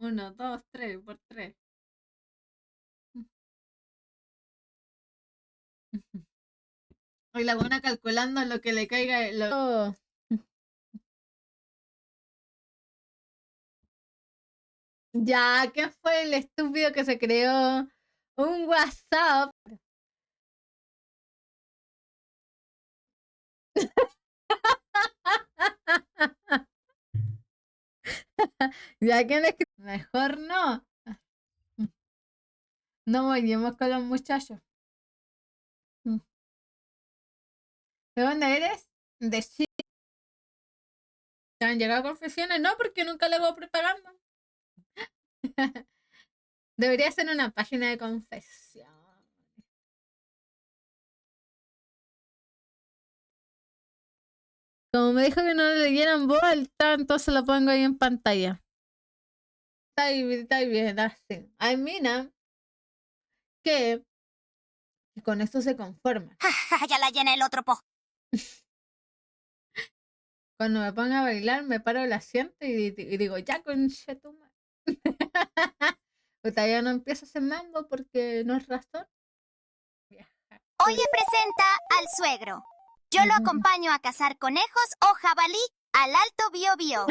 Uno, dos, tres, por tres. Hoy la buena calculando lo que le caiga. Oh. Ya, ¿qué fue el estúpido que se creó un WhatsApp? Ya, ¿quién es que... Mejor no. No vayamos con los muchachos. ¿De dónde eres? De Chile. ¿Te han llegado confesiones? No, porque nunca le hago propaganda. Debería ser una página de confesión. Como me dijo que no le leyeran en voz alta, entonces lo pongo ahí en pantalla. Está bien, así. Hay mina que con esto se conforma. Ya la llené el otro po. Cuando me pongo a bailar, me paro el asiento y digo, ya conche tu madre. Todavía no empiezo ese mambo porque no es razón. Oye, presenta al suegro. Yo lo acompaño a cazar conejos o jabalí al Alto Biobío.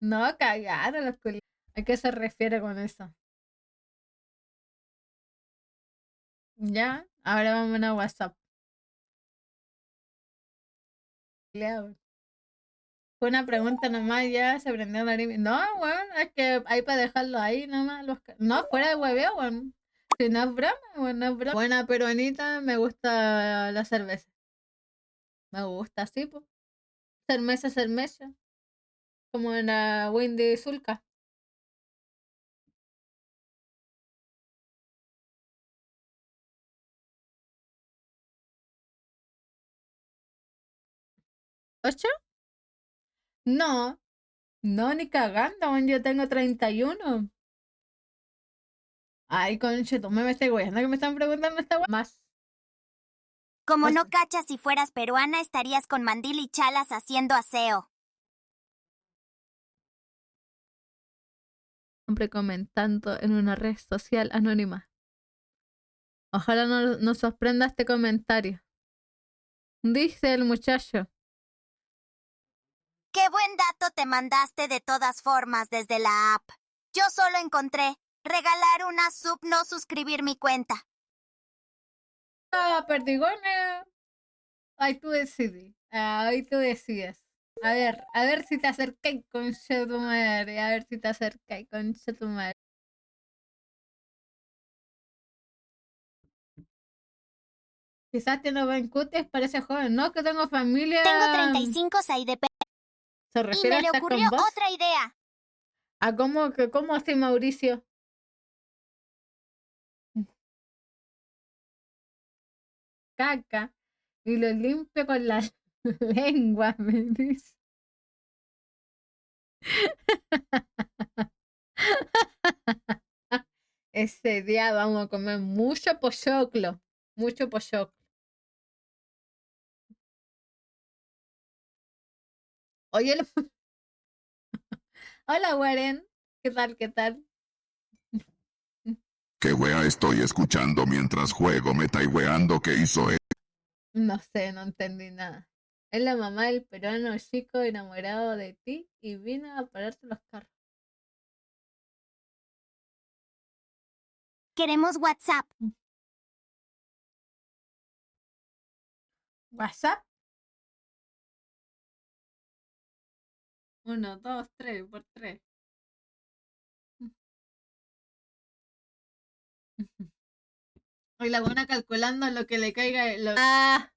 No, cagaron los culiados. ¿A qué se refiere con eso? Ya, ahora vamos a WhatsApp. Fue una pregunta nomás, ya se prendió la línea. No, weón, es que hay para dejarlo ahí nomás. No, fuera de hueveo, weón. Si no es broma, weón, no es broma. Buena peruanita, me gusta la cerveza. Me gusta, sí, pues. Cerveza, cerveza. Como en la Windy Zulka. ¿Ocho? No, no, ni cagando, weón, yo tengo 31. Ay, conche, tú me estoy weyando que me están preguntando esta weá. Más. Como Pues, no cachas, si fueras peruana estarías con mandil y chalas haciendo aseo. siempre comentando en una red social anónima. Ojalá no nos sorprenda este comentario. Dice el muchacho. Qué buen dato te mandaste de todas formas desde la app. Yo solo encontré regalar una sub, no suscribir mi cuenta. Ah, perdigones. Ahí tú decides. Ahí tú decides. A ver si te acercáis con tu madre. A ver si te acercáis con tu madre. Quizás tiene buen cutis, parece joven. No, que tengo familia. Tengo 35 SIDP ¿Se y refiere a me le estar ocurrió con vos? otra idea. ¿A cómo hace Mauricio? Caca. Y lo limpio con la lengua, me dice. Ese día vamos a comer mucho pochoclo. Mucho pochoclo. Oye, hola, Warren. ¿Qué tal? ¿Qué tal? ¿Qué wea estoy escuchando mientras juego? Me está weando que hizo él. No sé, no entendí nada. Es la mamá del peruano chico enamorado de ti y vino a pararte los carros. Queremos WhatsApp. ¿WhatsApp? Uno, dos, tres, por tres. Hoy la buena calculando lo que le caiga. ¡Ah!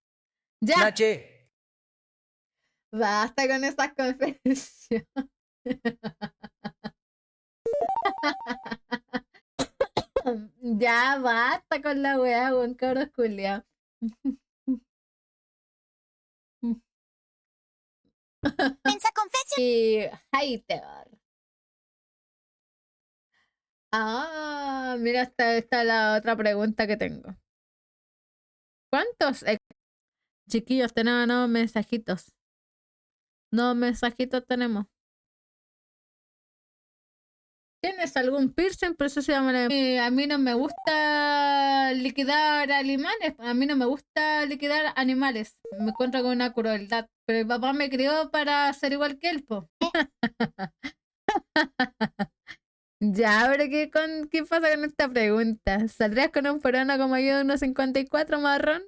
¡Ya! Nache. Basta con esas confesiones. Ya basta con la weá, buen cabros culiao. Pensa confesio. Y hater. Ah, mira, está la otra pregunta que tengo. ¿Cuántos chiquillos tenemos nuevos mensajitos? Nuevos mensajitos tenemos. ¿Tienes algún piercing? Por eso se llama a mí no me gusta liquidar animales. A mí no me gusta liquidar animales. Me encuentro con una crueldad. Pero mi papá me crió para ser igual que él, po. Ya, pero ¿qué pasa con esta pregunta? ¿Saldrías con un peruano como yo de unos 54 marrón?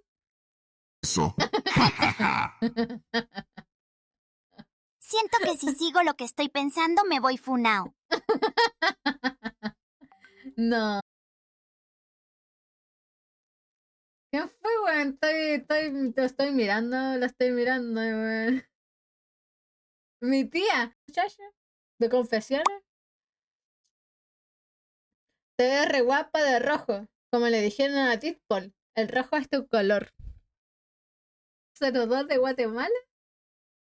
Eso. Siento que si sigo lo que estoy pensando me voy funao. No. ¿Qué fue, weón? Te estoy mirando, la estoy mirando, weón. Mi tía, muchacha, de confesiones, te ves re guapa de rojo, como le dijeron a Titpol. El rojo es tu color. 02 de Guatemala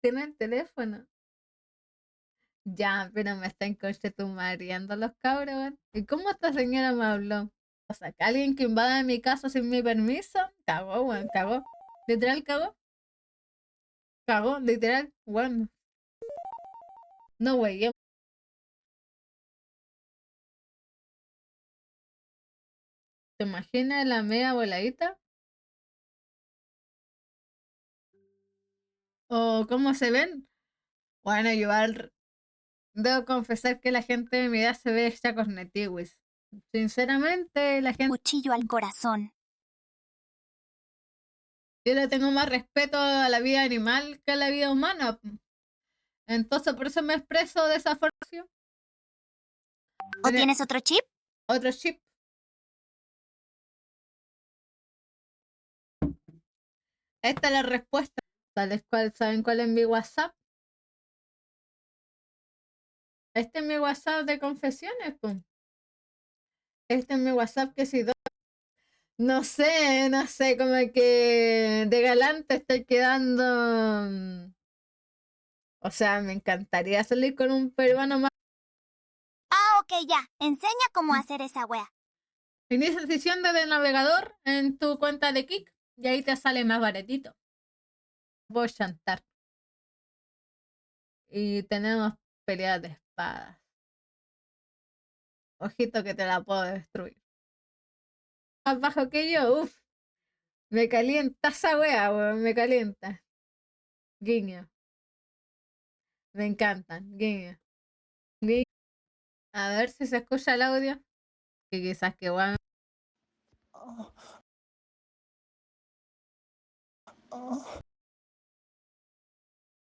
tiene el teléfono. Ya, pero me están conchetumareando los cabros, weón. ¿Y cómo esta señora me habló? O sea, que alguien que invada mi casa sin mi permiso, cagó, weón, cagó. Literal cagó. Cagó, literal, bueno. No, güey, yo. ¿Te imaginas la media voladita? ¿O cómo se ven? Bueno, debo confesar que la gente de mi edad se ve hecha cornetiwis. Sinceramente, la gente, Cuchillo al corazón. yo le tengo más respeto a la vida animal que a la vida humana. Entonces, por eso me expreso de esa forma. ¿O tienes otro chip? Otro chip. Esta es la respuesta. ¿Saben cuál es mi WhatsApp? Este es mi WhatsApp de confesiones, pues. Este es mi WhatsApp que si no sé, como que de galante estoy quedando. O sea, me encantaría salir con un peruano más. Ah, ok, ya. Enseña cómo hacer esa wea. Inicia sesión de navegador en tu cuenta de Kik y ahí te sale más baratito. Voy a chantar. Y tenemos peleas de espadas. Ojito que te la puedo destruir. Más bajo que yo, uff. Me calienta esa wea, weón, me calienta. Guiño. Me encantan, guiño. Guiño. A ver si se escucha el audio. Que quizás que weón.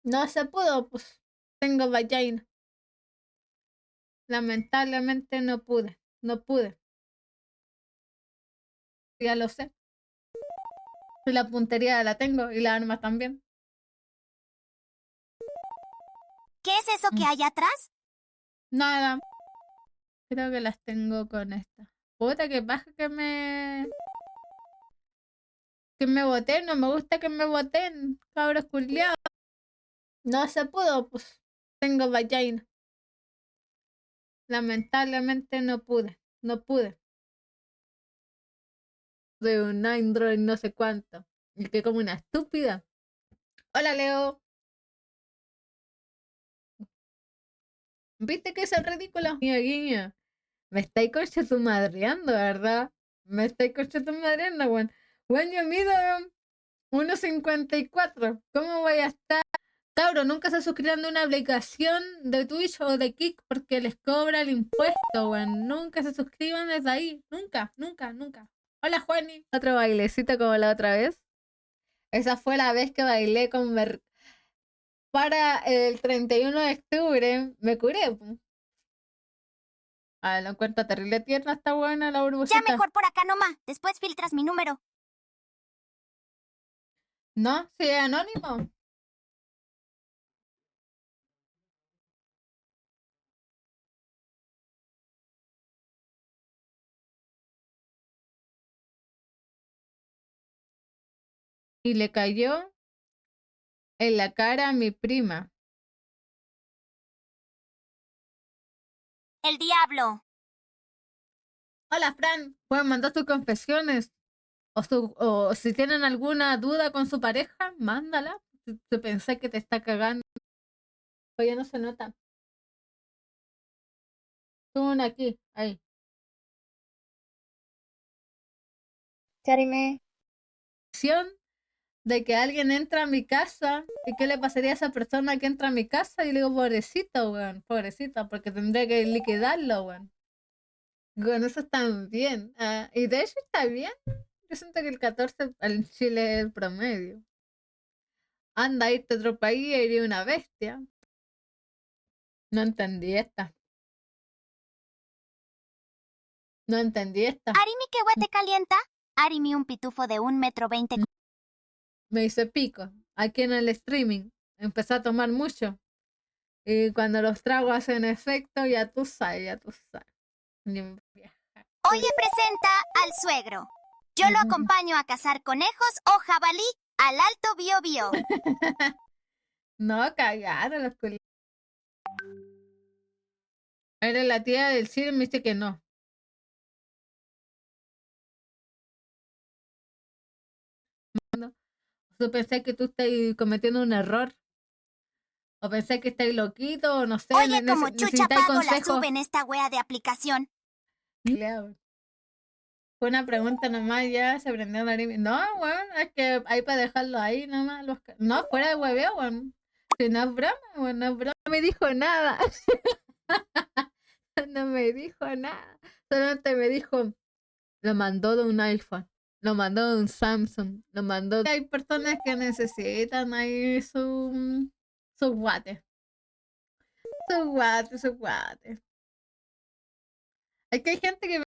No se pudo, pues. Tengo vagina. Lamentablemente no pude. No pude. Ya lo sé. Y la puntería la tengo y la arma también. ¿Qué es eso que hay atrás? Nada. Creo que las tengo con esta. Puta, que baja que me boten. No me gusta que me boten. Cabros culiados. No se pudo, pues. Tengo vagina. Lamentablemente no pude. No pude. De un Android no sé cuánto. Y que como una estúpida. Hola, Leo. ¿Viste que es el ridículo? Guiño, guiño. Me estáis conchetumadreando, ¿verdad? Me estáis conchetumadreando, weón. Weón, yo mido 1,54. ¿Cómo voy a estar? Cabro, nunca se suscriban de una aplicación de Twitch o de Kick porque les cobra el impuesto, weón. Nunca se suscriban desde ahí. Nunca, nunca, nunca. Hola, Juani. Otro bailecito como la otra vez. Esa fue la vez que bailé para el 31 de octubre. Me curé. Ah, lo encuentro terrible tierna, está buena la Ya burbujita. mejor por acá nomás. Después filtras mi número. No, sí, es anónimo. Y le cayó en la cara a mi prima. El diablo. Hola, Fran. Pueden mandar sus confesiones. O si tienen alguna duda con su pareja, mándala. Si pensé que te está cagando. Oye, no se nota. Tuve una aquí, ahí. Charime. Acción de que alguien entra a mi casa y qué le pasaría a esa persona que entra a mi casa y le digo, pobrecito, weón, pobrecita, porque tendré que liquidarlo, weón. Con eso está bien. Y de hecho está bien. Yo siento que el 14 en Chile es el promedio. Anda a irte a otro país y iría una bestia. No entendí esta. No entendí esta. Arimi que te calienta. Arimi un pitufo de 1,20 m. Me hice pico. Aquí en el streaming. Empecé a tomar mucho. Y cuando los tragos hacen efecto, ya tú sabes, ya tú sabes. Oye, presenta al suegro. Yo lo acompaño a cazar conejos o jabalí al Alto Biobío. No, cagaron los culiados. Eres la tía del Ciro y me dice que no. Tú pensé que tú estás cometiendo un error. O pensé que estáis loquito, o no sé, Oye, como chucha necesitáis pago la consejos. sube en esta wea de aplicación. Fue una pregunta nomás, ya se prendió la nariz. No, weón, es que hay para dejarlo ahí nomás. No, fuera de hueveo, weón. Si no es broma, weón, no es broma. No me dijo nada. No me dijo nada. Solamente me dijo, lo mandó de un iPhone, lo mandó de un Samsung, lo mandó. Hay personas que necesitan ahí su guate. Su guate, su guate. Es que hay gente que